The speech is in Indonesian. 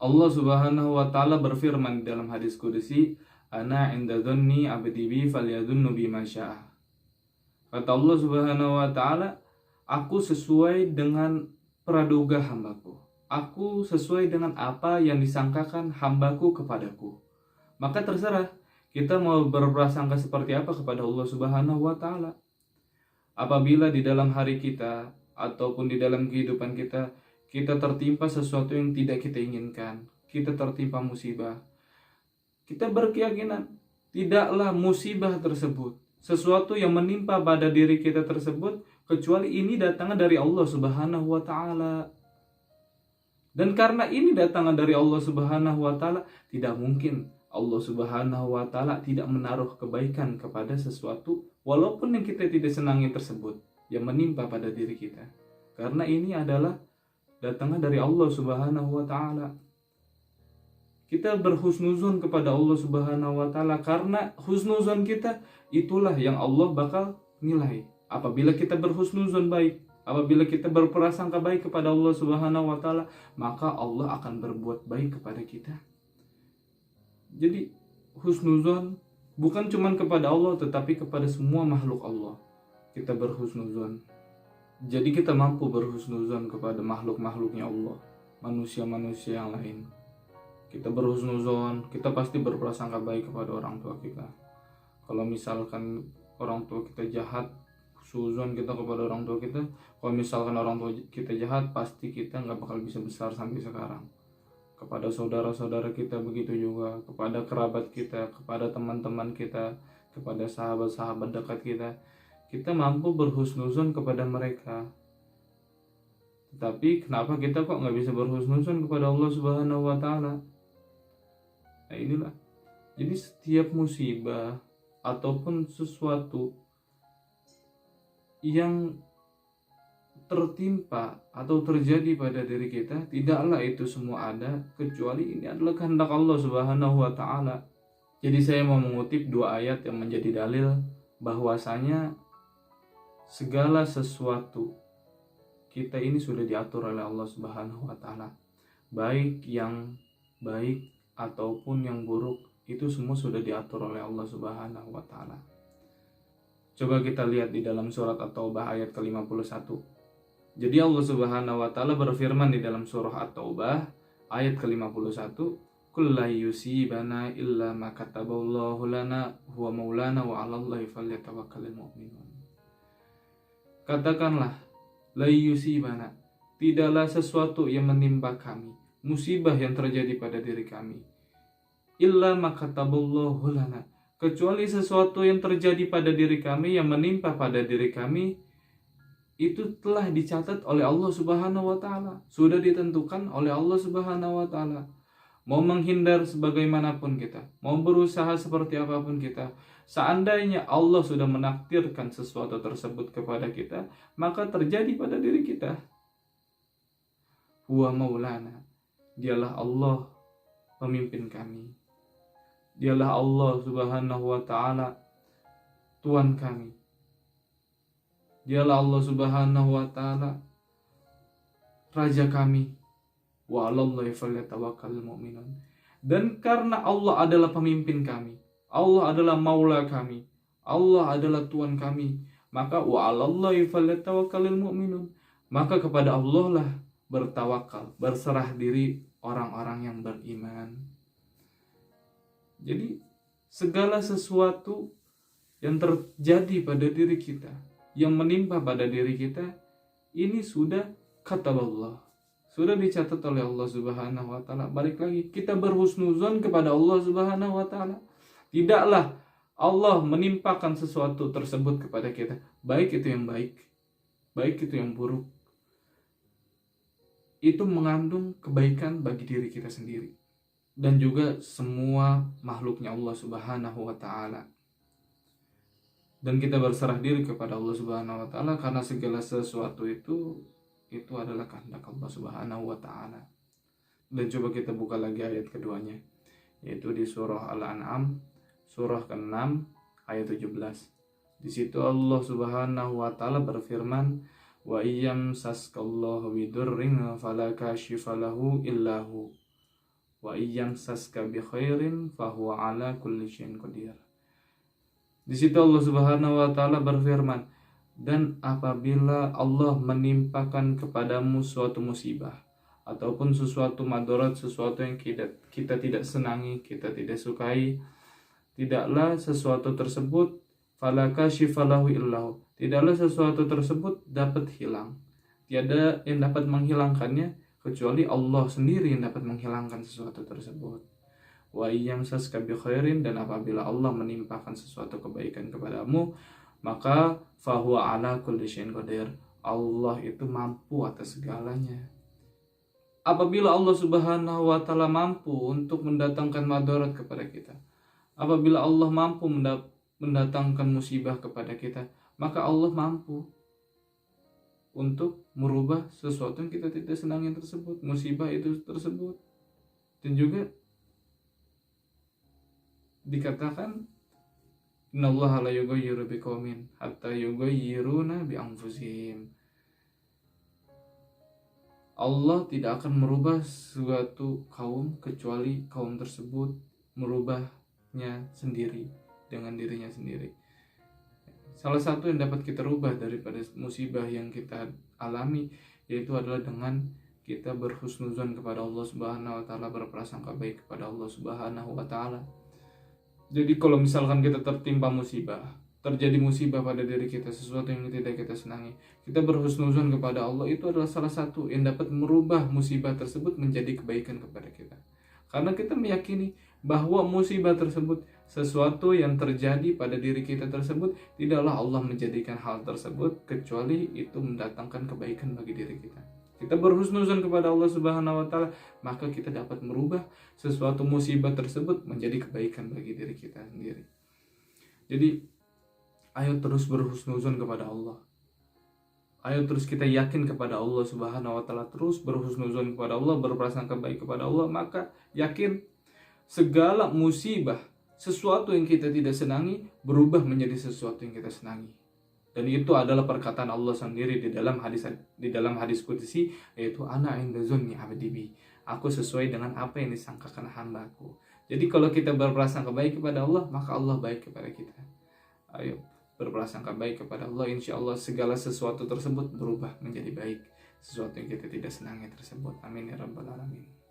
Allah Subhanahu wa taala berfirman di dalam hadis qudsi, "Ana 'inda dzanni 'abdi bi falyadhunnu bima syaa." Kata Allah Subhanahu wa taala, aku sesuai dengan praduga hambaku. Aku sesuai dengan apa yang disangkakan hambaku kepadaku. Maka terserah kita mau berprasangka seperti apa kepada Allah Subhanahu wa taala. Apabila di dalam hari kita ataupun di dalam kehidupan kita tertimpa sesuatu yang tidak kita inginkan, kita tertimpa musibah, kita berkeyakinan tidaklah musibah tersebut, sesuatu yang menimpa pada diri kita tersebut, kecuali ini datangnya dari Allah Subhanahu wa taala. Dan karena ini datangnya dari Allah Subhanahu wa taala, tidak mungkin Allah Subhanahu wa taala tidak menaruh kebaikan kepada sesuatu walaupun yang kita tidak senangi tersebut yang menimpa pada diri kita. Karena ini adalah datangnya dari Allah Subhanahu wa taala. Kita berhusnuzon kepada Allah Subhanahu wa taala karena husnuzon kita itulah yang Allah bakal nilai. Apabila kita berhusnuzon baik, apabila kita berprasangka baik kepada Allah Subhanahu wa taala, maka Allah akan berbuat baik kepada kita. Jadi husnuzon bukan cuma kepada Allah tetapi kepada semua makhluk Allah. Kita berhusnuzon. Jadi kita mampu berhusnuzon kepada makhluk-makhluknya Allah, manusia-manusia yang lain. Kita berhusnuzon, kita pasti berprasangka baik kepada orang tua kita. Kalau misalkan orang tua kita jahat, suzon kita kepada orang tua kita. Kalau misalkan orang tua kita jahat, pasti kita nggak bakal bisa besar sampai sekarang. Kepada saudara-saudara kita begitu juga, kepada kerabat kita, kepada teman-teman kita, kepada sahabat-sahabat dekat kita mampu berhusnuzon kepada mereka. Tetapi kenapa kita kok nggak bisa berhusnuzon kepada Allah Subhanahu wa taala? Nah inilah. Jadi setiap musibah ataupun sesuatu yang tertimpa atau terjadi pada diri kita, tidaklah itu semua ada kecuali ini adalah kehendak Allah Subhanahu wa taala. Jadi saya mau mengutip dua ayat yang menjadi dalil bahwasanya segala sesuatu kita ini sudah diatur oleh Allah Subhanahu wa taala. Baik yang baik ataupun yang buruk, itu semua sudah diatur oleh Allah Subhanahu wa taala. Coba kita lihat di dalam surat At-Taubah ayat ke-51. Jadi Allah Subhanahu wa taala berfirman di dalam surah At-Taubah ayat ke-51, "Qul la yusibana illa ma kataballahu lana huwa maulana wa 'alallahi falyatawakkalul mu'minun." Katakanlah, la yusibana, tidaklah sesuatu yang menimpa kami, musibah yang terjadi pada diri kami, illa ma kataballahu lana, kecuali sesuatu yang terjadi pada diri kami, yang menimpa pada diri kami, itu telah dicatat oleh Allah Subhanahu wa taala, sudah ditentukan oleh Allah Subhanahu wa taala. Mau menghindar sebagaimanapun kita, mau berusaha seperti apapun kita, seandainya Allah sudah menakdirkan sesuatu tersebut kepada kita, maka terjadi pada diri kita. Huwa maulana, dialah Allah pemimpin kami. Dialah Allah Subhanahu wa taala Tuhan kami. Dialah Allah Subhanahu wa taala Raja kami. Wa 'alallahi falyatawakkalul mu'minun. Dan karena Allah adalah pemimpin kami, Allah adalah maula kami, Allah adalah Tuhan kami, maka wa 'alallahi falyatawakkalul mu'minun. Maka kepada Allah lah bertawakal, berserah diri orang-orang yang beriman. Jadi segala sesuatu yang terjadi pada diri kita, yang menimpa pada diri kita, ini sudah kata Allah, sudah dicatat oleh Allah Subhanahu wa taala. Balik lagi, kita berhusnuzon kepada Allah Subhanahu wa taala. Tidaklah Allah menimpakan sesuatu tersebut kepada kita, baik itu yang baik, baik itu yang buruk. Itu mengandung kebaikan bagi diri kita sendiri dan juga semua makhluknya Allah Subhanahu wa taala. Dan kita berserah diri kepada Allah Subhanahu wa taala karena segala sesuatu itu adalah kehendak Allah Subhanahu wa taala. Dan coba kita buka lagi ayat keduanya, yaitu di surah Al-An'am surah ke-6 ayat 17. Di situ Allah Subhanahu wa taala berfirman, wa iyyam saskallahu bidurrin fala kashifa lahu illahu wa iyyamsaska bi khairin fahuwa ala kulli syai'in qadir. Di situ Allah Subhanahu wa taala berfirman, dan apabila Allah menimpakan kepadamu suatu musibah ataupun sesuatu madarat, sesuatu yang kita tidak senangi, kita tidak sukai, tidaklah sesuatu tersebut fala kashifa lahu illahu, tidaklah sesuatu tersebut dapat hilang. Tiada yang dapat menghilangkannya kecuali Allah sendiri yang dapat menghilangkan sesuatu tersebut. Wa iyyamsaska bi khairin, dan apabila Allah menimpakan sesuatu kebaikan kepadamu, maka fahuwa ala kulli syai'in qadir. Allah itu mampu atas segalanya. Apabila Allah Subhanahu wa taala mampu untuk mendatangkan madarat kepada kita, apabila Allah mampu mendatangkan musibah kepada kita, maka Allah mampu untuk merubah sesuatu yang kita tidak senangi tersebut, musibah itu tersebut. Dan juga dikatakan innallaha la yughayyiru biqaumin hatta yughayyiruna bi anfusihim. Allah tidak akan merubah suatu kaum kecuali kaum tersebut merubahnya sendiri dengan dirinya sendiri. Salah satu yang dapat kita rubah daripada musibah yang kita alami yaitu adalah dengan kita berhusnuzon kepada Allah Subhanahu wa taala, berprasangka baik kepada Allah Subhanahu wa taala. Jadi kalau misalkan kita tertimpa musibah, terjadi musibah pada diri kita, sesuatu yang tidak kita senangi, kita berhusnuzon kepada Allah, itu adalah salah satu yang dapat merubah musibah tersebut menjadi kebaikan kepada kita. Karena kita meyakini bahwa musibah tersebut, sesuatu yang terjadi pada diri kita tersebut, tidaklah Allah menjadikan hal tersebut kecuali itu mendatangkan kebaikan bagi diri kita. Kita berhusnuzon kepada Allah Subhanahu wa taala, maka kita dapat merubah sesuatu musibah tersebut menjadi kebaikan bagi diri kita sendiri. Jadi ayo terus berhusnuzon kepada Allah. Ayo terus kita yakin kepada Allah Subhanahu wa taala, terus berhusnuzon kepada Allah, berprasangka baik kepada Allah, maka yakin segala musibah, sesuatu yang kita tidak senangi berubah menjadi sesuatu yang kita senangi. Dan itu adalah perkataan Allah sendiri di dalam hadis qudsi, yaitu ana inda dzanni abdi bi. Aku sesuai dengan apa yang disangkakan hambaku. Jadi kalau kita berprasangka baik kepada Allah, maka Allah baik kepada kita. Ayo berprasangka baik kepada Allah, insya Allah segala sesuatu tersebut berubah menjadi baik, sesuatu yang kita tidak senangi tersebut. Amin ya rabbal alamin.